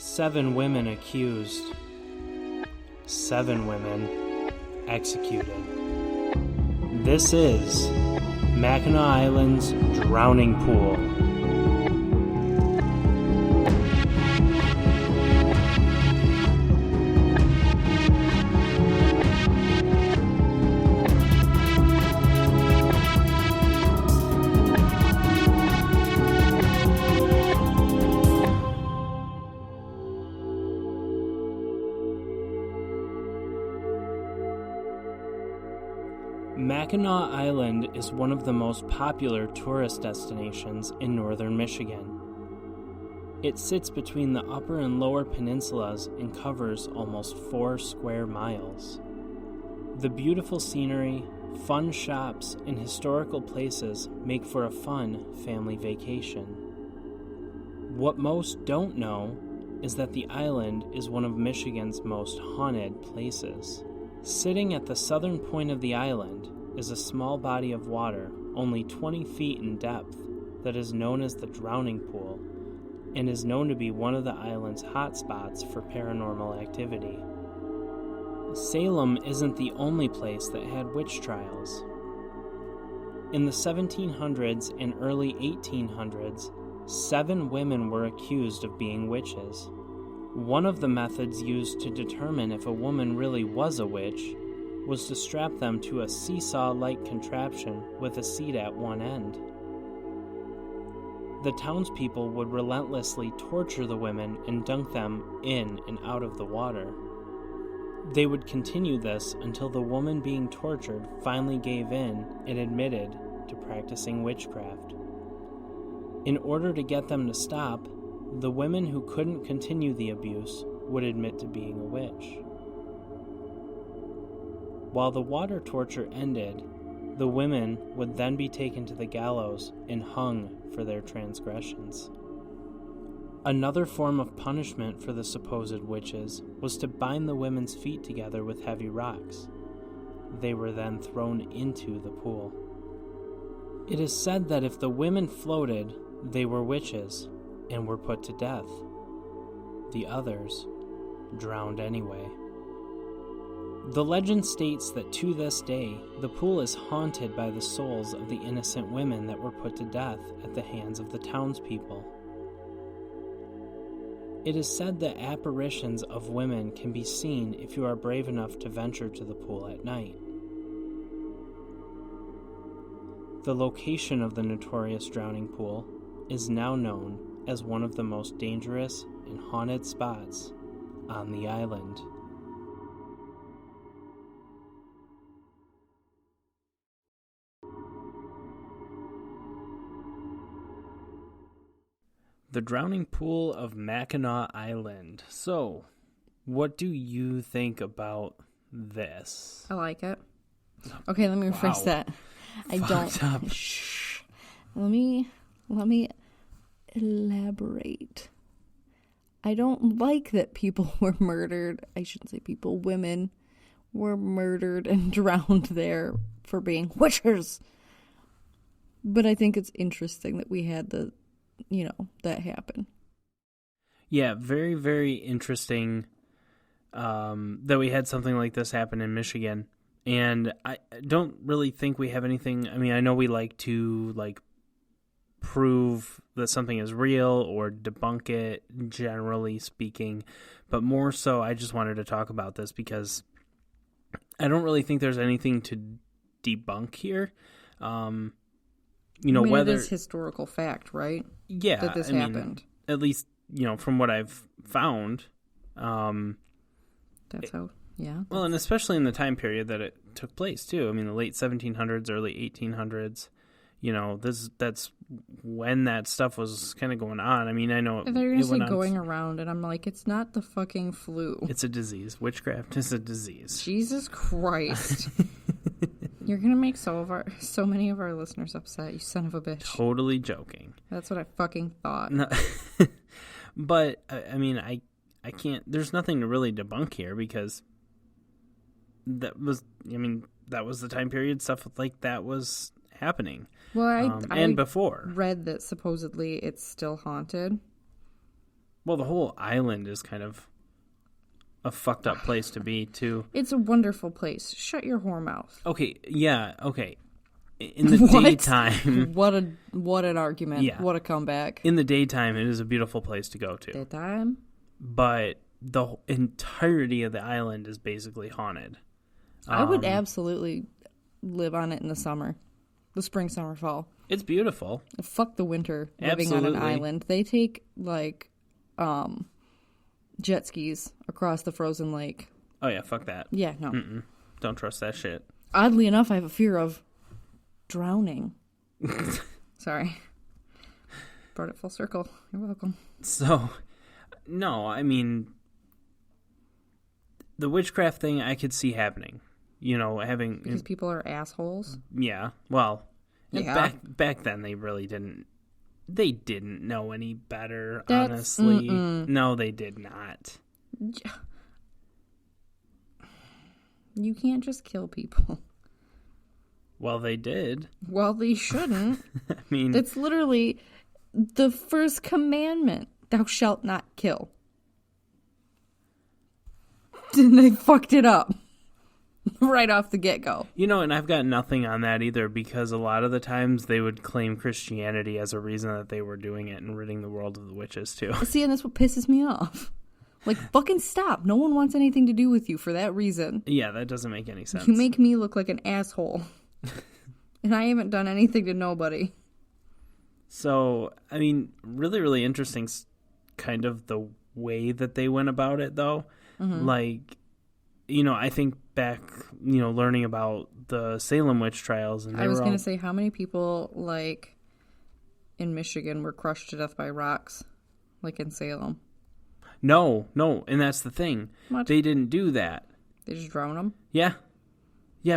7 women accused, 7 women executed. This is Mackinaw Island's Drowning Pool. Mackinaw Island is one of the most popular tourist destinations in northern Michigan. It sits between the upper and lower peninsulas and covers almost 4 square miles. The beautiful scenery, fun shops, and historical places make for a fun family vacation. What most don't know is that the island is one of Michigan's most haunted places. Sitting at the southern point of the island is a small body of water, only 20 feet in depth, that is known as the Drowning Pool, and is known to be one of the island's hotspots for paranormal activity. Salem isn't the only place that had witch trials. In the 1700s and early 1800s, 7 women were accused of being witches. One of the methods used to determine if a woman really was a witch was to strap them to a seesaw-like contraption with a seat at one end. The townspeople would relentlessly torture the women and dunk them in and out of the water. They would continue this until the woman being tortured finally gave in and admitted to practicing witchcraft. In order to get them to stop, the women who couldn't continue the abuse would admit to being a witch. While the water torture ended, the women would then be taken to the gallows and hung for their transgressions. Another form of punishment for the supposed witches was to bind the women's feet together with heavy rocks. They were then thrown into the pool. It is said that if the women floated, they were witches and were put to death. The others drowned anyway. The legend states that to this day, the pool is haunted by the souls of the innocent women that were put to death at the hands of the townspeople. It is said that apparitions of women can be seen if you are brave enough to venture to the pool at night. The location of the notorious drowning pool is now known as one of the most dangerous and haunted spots on the island. The Drowning Pool of Mackinaw Island. So, what do you think about this? I like it. Okay, let me rephrase that. I don't. Up. Shh. Let me elaborate. I don't like that people were murdered. I shouldn't say people, women were murdered and drowned there for being witches. But I think it's interesting that we had that happen. Yeah, very, very interesting that we had something like this happen in Michigan. And I don't really think we have anything. I mean, I know we like to prove that something is real or debunk it, generally speaking. But more so, I just wanted to talk about this because I don't really think there's anything to debunk here. Whether it's historical fact, right? Yeah, that this happened. At least, from what I've found. That's how, yeah. Well, and especially in the time period that it took place, too. I mean, the late 1700s, early 1800s. That's when that stuff was kind of going on. I mean, I know they're usually going around, and I'm like, it's not the fucking flu. It's a disease. Witchcraft is a disease. Jesus Christ. You're going to make so many of our listeners upset, you son of a bitch. Totally joking. That's what I fucking thought. No. But, I mean, I can't, there's nothing to really debunk here because that was the time period stuff like that was happening. Well, and before. read that supposedly it's still haunted. Well, the whole island is kind of a fucked up place to be, too. It's a wonderful place. Shut your whore mouth. Okay, yeah, okay. In the daytime... What an argument. Yeah. What a comeback. In the daytime, it is a beautiful place to go to. Daytime? But the entirety of the island is basically haunted. I would absolutely live on it in the summer. The spring, summer, fall. It's beautiful. Fuck the winter living on an island. They take, like, jet skis across the frozen lake. Oh, yeah, fuck that. Yeah, no. Mm-mm. Don't trust that shit. Oddly enough, I have a fear of drowning. Sorry. Brought it full circle. You're welcome. So, no, I mean, the witchcraft thing I could see happening. You know, having... Because people are assholes? Yeah, well, yeah. Back then they really didn't... They didn't know any better, honestly. No, they did not. You can't just kill people. Well, they did. Well, they shouldn't. I mean... It's literally the first commandment. Thou shalt not kill. And they fucked it up. Right off the get-go. You know, and I've got nothing on that either, because a lot of the times they would claim Christianity as a reason that they were doing it and ridding the world of the witches, too. See, and that's what pisses me off. Like, fucking stop. No one wants anything to do with you for that reason. Yeah, that doesn't make any sense. You make me look like an asshole. And I haven't done anything to nobody. So, I mean, really, really interesting kind of the way that they went about it, though. Mm-hmm. Like, you know, I think back, you know, learning about the Salem witch trials. And I was going to say, how many people, like, in Michigan were crushed to death by rocks, like in Salem? No, and that's the thing. What? They didn't do that. They just drown them? Yeah,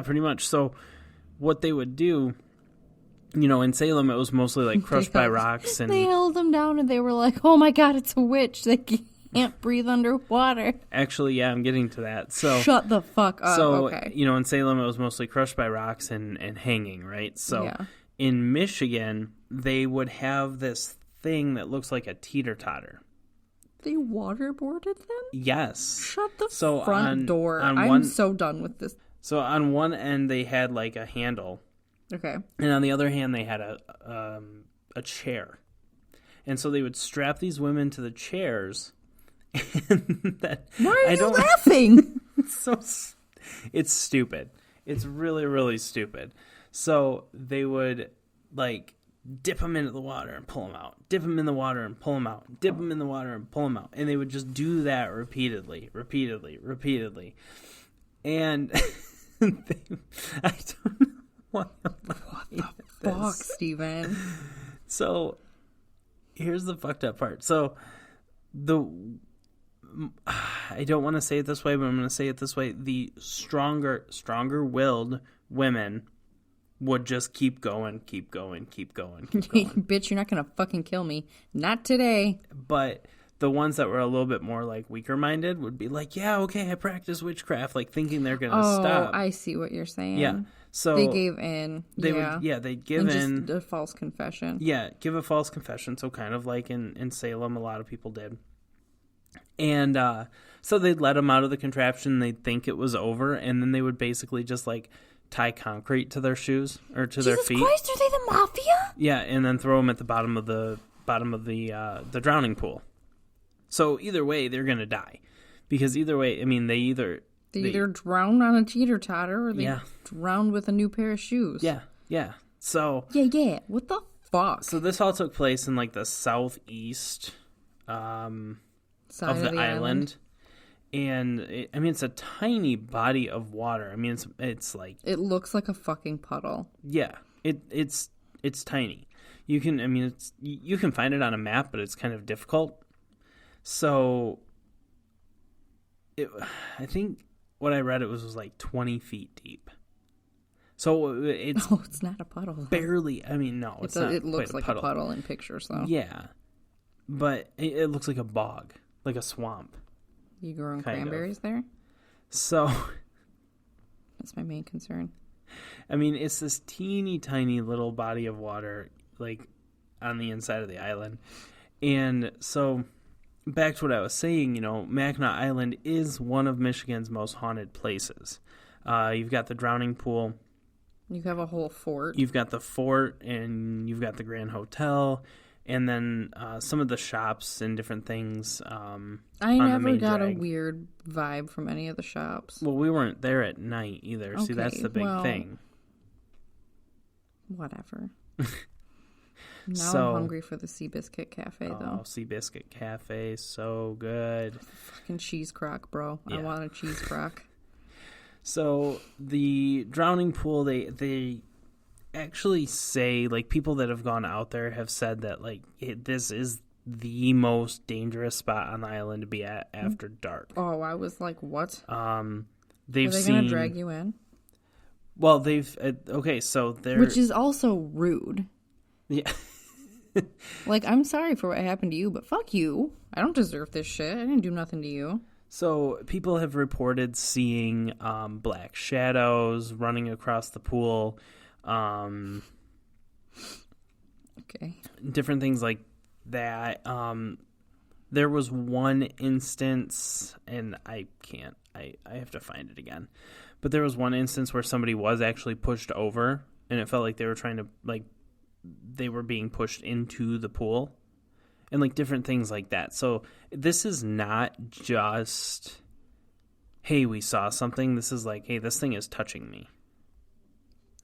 pretty much. So what they would do, you know, in Salem, it was mostly, like, crushed by rocks. And they held them down and they were like, oh, my God, it's a witch. They can't breathe underwater. Actually, yeah, I'm getting to that. So shut the fuck up. So, okay. You know, in Salem, it was mostly crushed by rocks and hanging, right? So yeah. In Michigan, they would have this thing that looks like a teeter-totter. They waterboarded them? Yes. Shut the front door. I'm so done with this. So on one end, they had like a handle. Okay. And on the other hand, they had a chair. And so they would strap these women to the chairs. And why are you laughing? It's stupid. It's really, really stupid. So they would, like, dip them into the water and pull them out. Dip them in the water and pull them out. Dip them in the water and pull them out. And they would just do that repeatedly. And I don't know why I'm laughing at this. Fuck, Steven. So here's the fucked up part. So I don't want to say it this way, but I'm going to say it this way. The stronger-willed women would just keep going. Bitch, you're not going to fucking kill me. Not today. But the ones that were a little bit more, like, weaker-minded would be like, yeah, okay, I practice witchcraft, like, thinking they're going to stop. Oh, I see what you're saying. Yeah. So they gave in. They'd give in. Just a false confession. Yeah, give a false confession. So kind of like in Salem, a lot of people did. And so they'd let them out of the contraption. They'd think it was over, and then they would basically just, like, tie concrete to their shoes or to their feet. Jesus Christ, are they the mafia? Yeah, and then throw them at the bottom of the drowning pool. So either way, they're gonna die, because either way, I mean, they either drown on a teeter-totter or they drown with a new pair of shoes. Yeah. So yeah. What the fuck? So this all took place in, like, the southeast of the island. And it's a tiny body of water. I mean, it's like, it looks like a fucking puddle. Yeah, it's tiny. You can you can find it on a map, but it's kind of difficult. So I think what I read, it was like 20 feet deep. So it's it's not a puddle. Barely. I mean, no, it's not. It looks quite like a puddle in pictures, though. Yeah, but it looks like a bog, like a swamp. You growing cranberries there? So that's my main concern. I mean, it's this teeny tiny little body of water, like, on the inside of the island. And so back to what I was saying, Mackinac Island is one of Michigan's most haunted places. You've got the Drowning Pool. You have a whole fort. You've got the fort, and you've got the Grand Hotel, and then some of the shops and different things. I never got a weird vibe from any of the shops. Well, we weren't there at night either. Okay, see, that's the big thing. Whatever. Now I'm hungry for the Seabiscuit Cafe, though. Oh, Seabiscuit Cafe, so good. Fucking cheese crock, bro. Yeah. I want a cheese crock. So the Drowning Pool, they actually say, like, people that have gone out there have said that, like, this is the most dangerous spot on the island to be at after dark. Oh, I was like, what? They've Are they going to drag you in? Well, they've okay, so they're, which is also rude. Yeah. Like, I'm sorry for what happened to you, but fuck you. I don't deserve this shit. I didn't do nothing to you. So people have reported seeing black shadows running across the pool. Okay. Different things like that. There was one instance, and I have to find it again. But there was one instance where somebody was actually pushed over, and it felt like they were trying to, like, they were being pushed into the pool. And, like, different things like that. So this is not just, hey, we saw something. This is like, hey, this thing is touching me.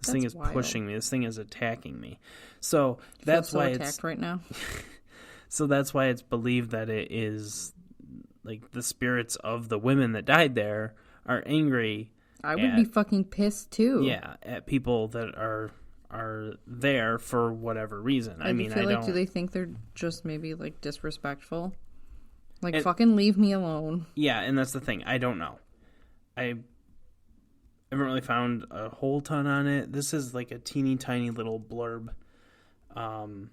This thing is pushing me. This thing is attacking me. So that's why it's attacked right now. So that's why it's believed that it is, like, the spirits of the women that died there are angry. I would be fucking pissed too. Yeah, at people that are there for whatever reason. I mean, I don't... do they think they're just maybe, like, disrespectful? Like, fucking leave me alone. Yeah, and that's the thing. I don't know. I haven't really found a whole ton on it. This is like a teeny tiny little blurb on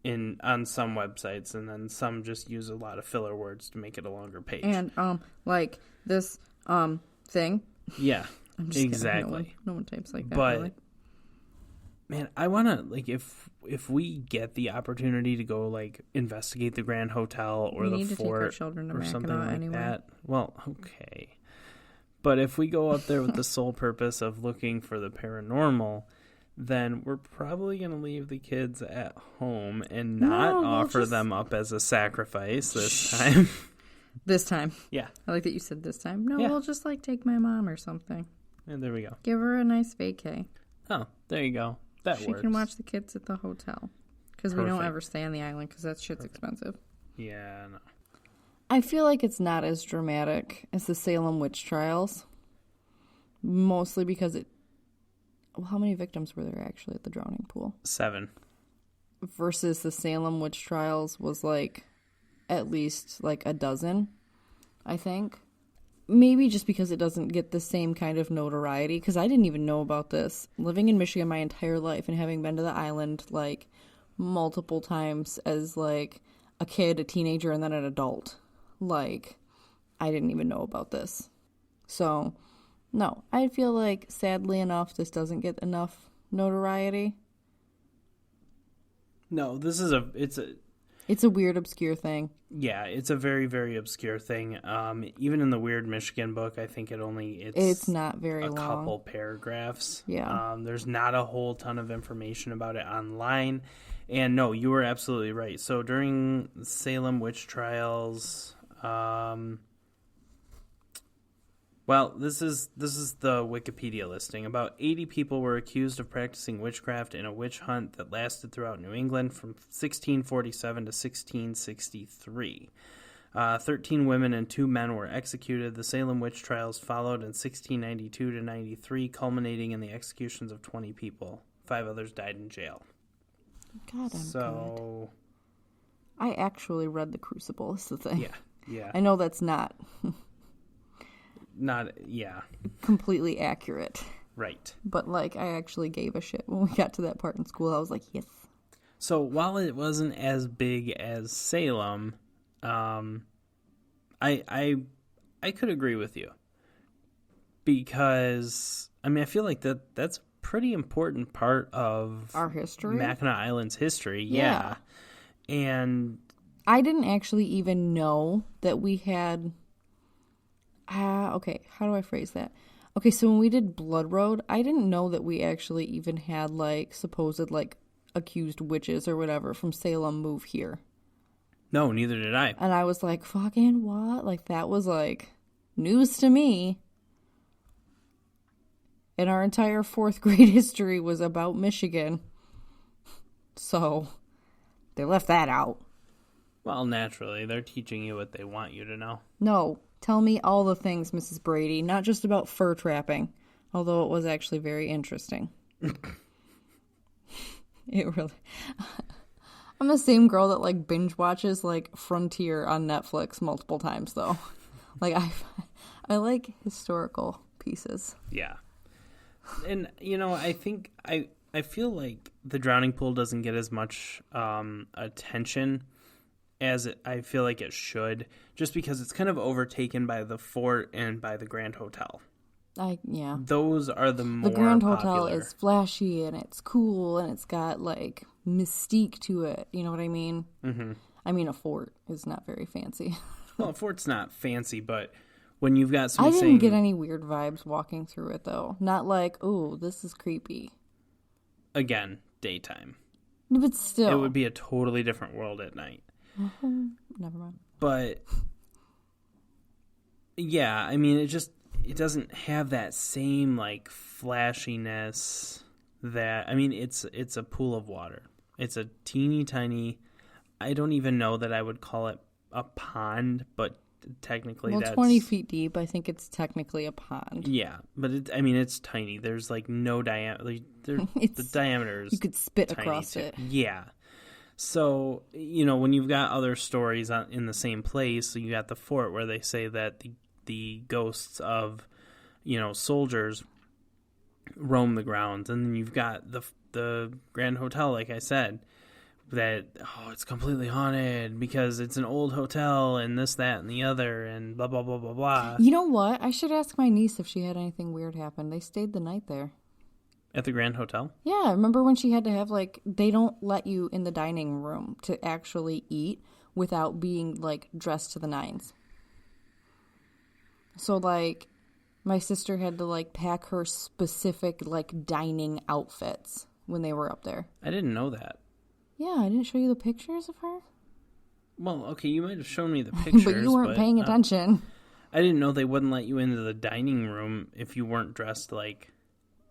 some websites, and then some just use a lot of filler words to make it a longer page. And like this thing. Yeah. I'm just exactly. Kidding. No one types like that. But really. Man, I want to, like, if we get the opportunity to go, like, investigate the Grand Hotel or the fort or something like that. Well, okay. But if we go up there with the sole purpose of looking for the paranormal, then we're probably going to leave the kids at home and not offer them up as a sacrifice this time. This time. Yeah. I like that you said this time. No, we'll just, like, take my mom or something. And there we go. Give her a nice vacay. Oh, there you go. She can watch the kids at the hotel. Because we don't ever stay on the island because that shit's expensive. Yeah, no. I feel like it's not as dramatic as the Salem witch trials. Mostly because well, how many victims were there actually at the drowning pool? 7. Versus the Salem witch trials was like at least like a dozen, I think. Maybe just because it doesn't get the same kind of notoriety, because I didn't even know about this. Living in Michigan my entire life and having been to the island, like, multiple times as, like, a kid, a teenager, and then an adult. Like, I didn't even know about this. So, no, I feel like, sadly enough, this doesn't get enough notoriety. No, it's a weird, obscure thing. Yeah, it's a very, very obscure thing. Even in the Weird Michigan book, I think it's not very long. A couple paragraphs. Yeah. There's not a whole ton of information about it online. And no, you were absolutely right. So during Salem witch trials, well, this is the Wikipedia listing. About 80 people were accused of practicing witchcraft in a witch hunt that lasted throughout New England from 1647 to 1663. 13 women and 2 men were executed. The Salem witch trials followed in 1692 to 93, culminating in the executions of 20 people. 5 others died in jail. God, I'm good. I actually read The Crucible, is the thing. Yeah. I know that's not completely accurate. Right. But, like, I actually gave a shit when we got to that part in school. I was like, yes. So while it wasn't as big as Salem, I could agree with you. Because, I mean, I feel like that's a pretty important part of our history. Mackinac Island's history, yeah. And I didn't actually even know that we had... okay, how do I phrase that? Okay, so when we did Blood Road, I didn't know that we actually even had, like, supposed, like, accused witches or whatever from Salem move here. No, neither did I. And I was like, fucking what? Like, that was, like, news to me. And our entire 4th grade history was about Michigan. So, they left that out. Well, naturally, they're teaching you what they want you to know. No, tell me all the things, Mrs. Brady, not just about fur trapping, although it was actually very interesting. It really... I'm the same girl that, like, binge watches, like, Frontier on Netflix multiple times, though. Like, I like historical pieces. Yeah. And, you know, I think... I feel like the drowning pool doesn't get as much attention as I feel like it should, just because it's kind of overtaken by the fort and by the Grand Hotel. Yeah. Those are the more The Grand popular. Hotel is flashy and it's cool and it's got, like, mystique to it. You know what I mean? Mm-hmm. I mean, a fort is not very fancy. Well, a fort's not fancy, but when you've got I somebody didn't saying... get any weird vibes walking through it, though. Not like, oh, this is creepy. Again, daytime. But still. It would be a totally different world at night. Never mind. But, yeah, I mean, it doesn't have that same, like, flashiness that... I mean, it's a pool of water. It's a teeny tiny... I don't even know that I would call it a pond, but technically that's... 20 feet deep, I think it's technically a pond. Yeah, but it's tiny. There's, like, no diameter. The diameter is You could spit tiny across too. it. Yeah. So, you know, when you've got other stories in the same place, so you got the fort where they say that the ghosts of, you know, soldiers roam the grounds, and then you've got the Grand Hotel, like I said, that, it's completely haunted because it's an old hotel and this, that, and the other, and blah, blah, blah, blah, blah. You know what? I should ask my niece if she had anything weird happen. They stayed the night there. At the Grand Hotel? Yeah, remember when she had to have, like, they don't let you in the dining room to actually eat without being, like, dressed to the nines. So, like, my sister had to, like, pack her specific, like, dining outfits when they were up there. I didn't know that. Yeah, I didn't show you the pictures of her. Well, okay, you might have shown me the pictures. But you weren't paying attention. I didn't know they wouldn't let you into the dining room if you weren't dressed like...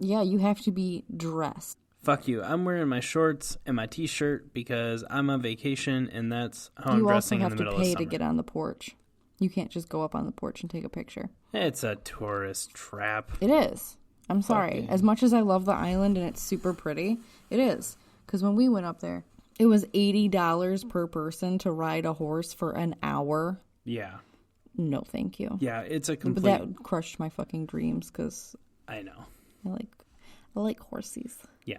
Yeah, you have to be dressed. Fuck you. I'm wearing my shorts and my t-shirt because I'm on vacation and that's how I'm dressing in the middle of summer. You also have to pay to get on the porch. You can't just go up on the porch and take a picture. It's a tourist trap. It is. I'm sorry. you. As much as I love the island and it's super pretty, it is. Because when we went up there, it was $80 per person to ride a horse for an hour. Yeah. No, thank you. Yeah, it's a complete... But that crushed my fucking dreams because I know. I like horsies. Yeah.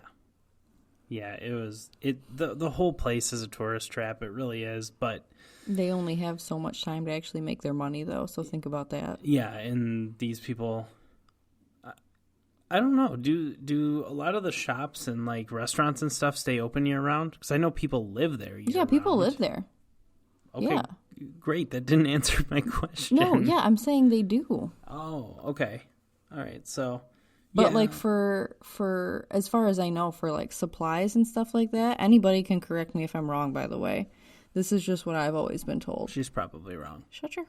Yeah, the whole place is a tourist trap. It really is, but... They only have so much time to actually make their money, though, so think about that. Yeah, and these people... I don't know. Do a lot of the shops and, like, restaurants and stuff stay open year-round? Because I know people live there year-round. Yeah, people live there. Okay, yeah. Great. That didn't answer my question. No, yeah, I'm saying they do. Oh, okay. All right, so... But, yeah. like, for as far as I know, for, like, supplies and stuff like that, anybody can correct me if I'm wrong, by the way. This is just what I've always been told. She's probably wrong. Shut your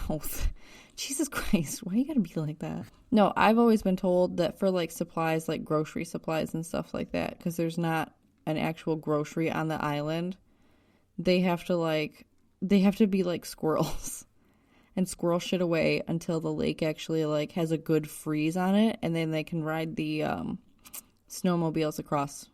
mouth. Jesus Christ, why you gotta be like that? No, I've always been told that for, like, supplies, like grocery supplies and stuff like that, because there's not an actual grocery on the island, they have to be, like, squirrels. And squirrel shit away until the lake actually, like, has a good freeze on it, and then they can ride the snowmobiles across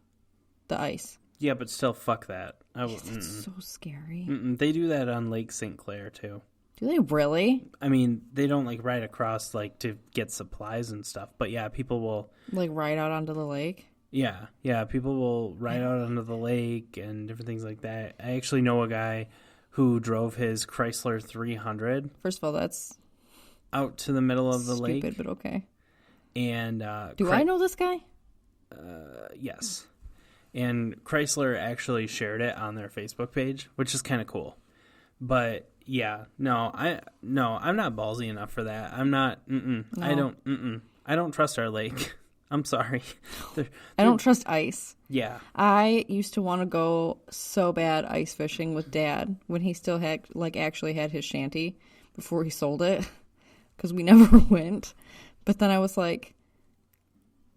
the ice. Yeah, but still, fuck that. That's so scary. They do that on Lake St. Clair, too. Do they really? I mean, they don't, like, ride across, like, to get supplies and stuff. But, yeah, people will... Like, ride out onto the lake? Yeah, people will ride out onto the lake and different things like that. I actually know a guy who drove his Chrysler 300. First of all, that's... out to the middle of the lake. Stupid, but okay. And... Do I know this guy? Yes. And Chrysler actually shared it on their Facebook page, which is kind of cool. But yeah, I'm not ballsy enough for that. I'm not. No. I don't trust our lake. I'm sorry. I don't trust ice. Yeah. I used to want to go so bad ice fishing with Dad when he still had, actually had his shanty before he sold it, because we never went. But then I was like,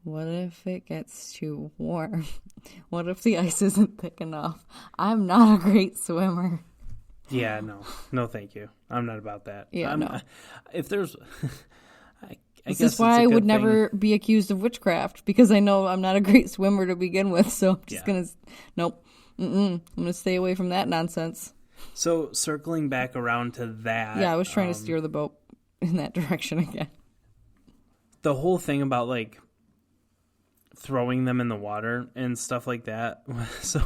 what if it gets too warm? What if the ice isn't thick enough? I'm not a great swimmer. Yeah, no, thank you. I'm not about that. Yeah, no. If there's... This is why I would never be accused of witchcraft, because I know I'm not a great swimmer to begin with, so I'm just going to... Nope. I'm going to stay away from that nonsense. So, circling back around to that... Yeah, I was trying to steer the boat in that direction again. The whole thing about, like, throwing them in the water and stuff like that. So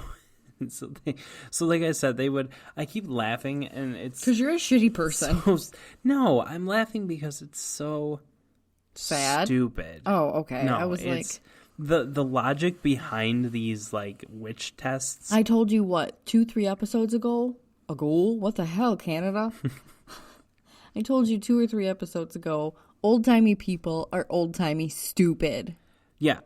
like I said, I keep laughing, and it's... Because you're a shitty person. No, I'm laughing because it's so... sad? Stupid. Oh, okay. No, I was the logic behind these, like, witch tests. I told you, 2-3 episodes ago? What the hell, Canada? I told you 2 or 3 episodes ago, old-timey people are old-timey stupid. Yeah.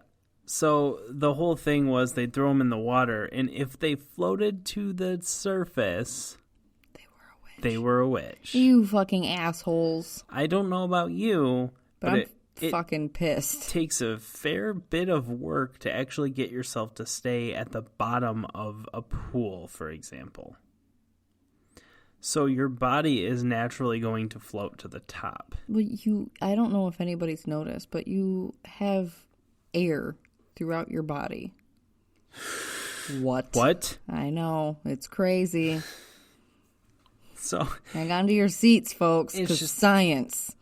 So the whole thing was they'd throw them in the water, and if they floated to the surface... They were a witch. You fucking assholes. I don't know about you... But I'm fucking pissed. It takes a fair bit of work to actually get yourself to stay at the bottom of a pool, for example. So your body is naturally going to float to the top. Well, I don't know if anybody's noticed, but you have air throughout your body. What? I know. It's crazy. So hang on to your seats, folks, because science.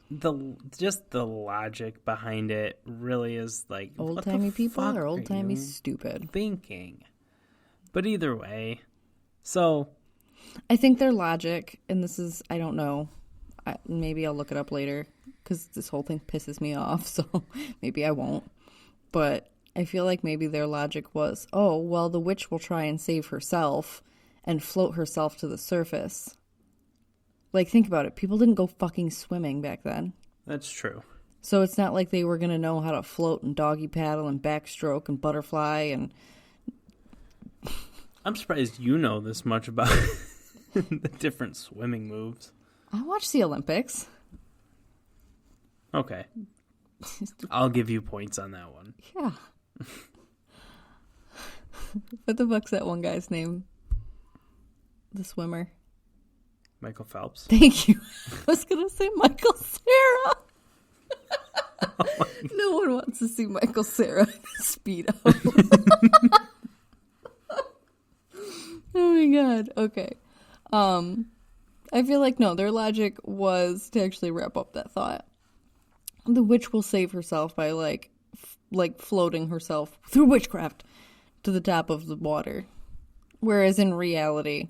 Just the logic behind it really is like, old-timey people are old-timey stupid. Thinking. But either way, so I think their logic, and this is, I don't know, maybe I'll look it up later, because this whole thing pisses me off, so maybe I won't. But I feel like maybe their logic was, oh, well, the witch will try and save herself and float herself to the surface. Like, think about it. People didn't go fucking swimming back then. That's true. So it's not like they were going to know how to float and doggy paddle and backstroke and butterfly and... I'm surprised you know this much about the different swimming moves. I watch the Olympics. Okay. I'll give you points on that one. Yeah. What the fuck's that one guy's name? The swimmer. Michael Phelps. Thank you. I was going to say Michael Cera. No one wants to see Michael Cera in a Speedo. Oh my God. Okay. I feel like, no, their logic was to actually wrap up that thought. The witch will save herself by, like floating herself through witchcraft to the top of the water. Whereas in reality...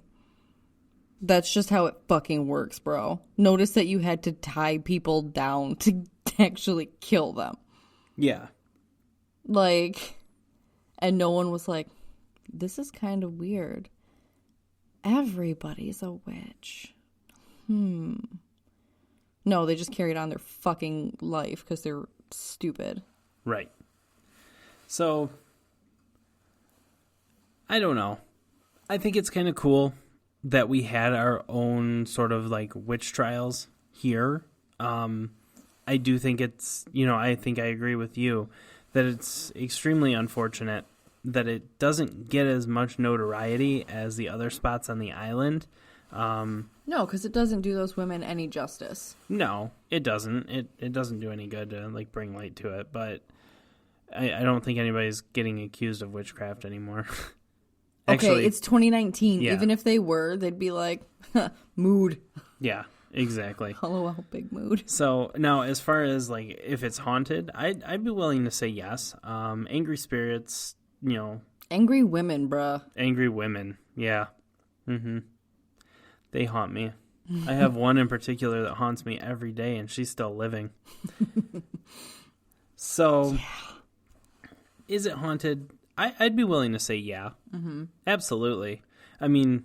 That's just how it fucking works, bro. Notice that you had to tie people down to actually kill them. Yeah. Like, and no one was like, this is kind of weird. Everybody's a witch. No, they just carried on their fucking life because they're stupid. Right. So, I don't know. I think it's kind of cool that we had our own sort of like witch trials here. I do think it's, I think I agree with you that it's extremely unfortunate that it doesn't get as much notoriety as the other spots on the island. No, because it doesn't do those women any justice. No, it doesn't. It doesn't do any good to like bring light to it, but I don't think anybody's getting accused of witchcraft anymore. Actually, okay, it's 2019. Yeah. Even if they were, they'd be like, mood. Yeah, exactly. LOL, big mood. So now, as far as like if it's haunted, I'd be willing to say yes. Angry spirits, Angry women, bruh. Angry women, yeah. Mm-hmm. They haunt me. I have one in particular that haunts me every day, and she's still living. So, yeah. Is it haunted? I'd be willing to say yeah. Mm-hmm. Absolutely. I mean,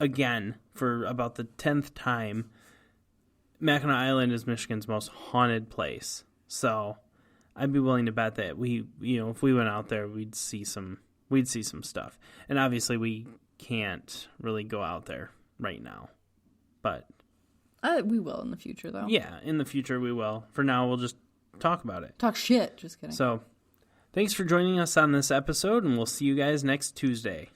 again, for about the 10th time, Mackinac Island is Michigan's most haunted place. So I'd be willing to bet that if we went out there, we'd see some stuff. And obviously we can't really go out there right now. But we will in the future, though. Yeah, in the future we will. For now, we'll just talk about it. Talk shit. Just kidding. So, thanks for joining us on this episode, and we'll see you guys next Tuesday.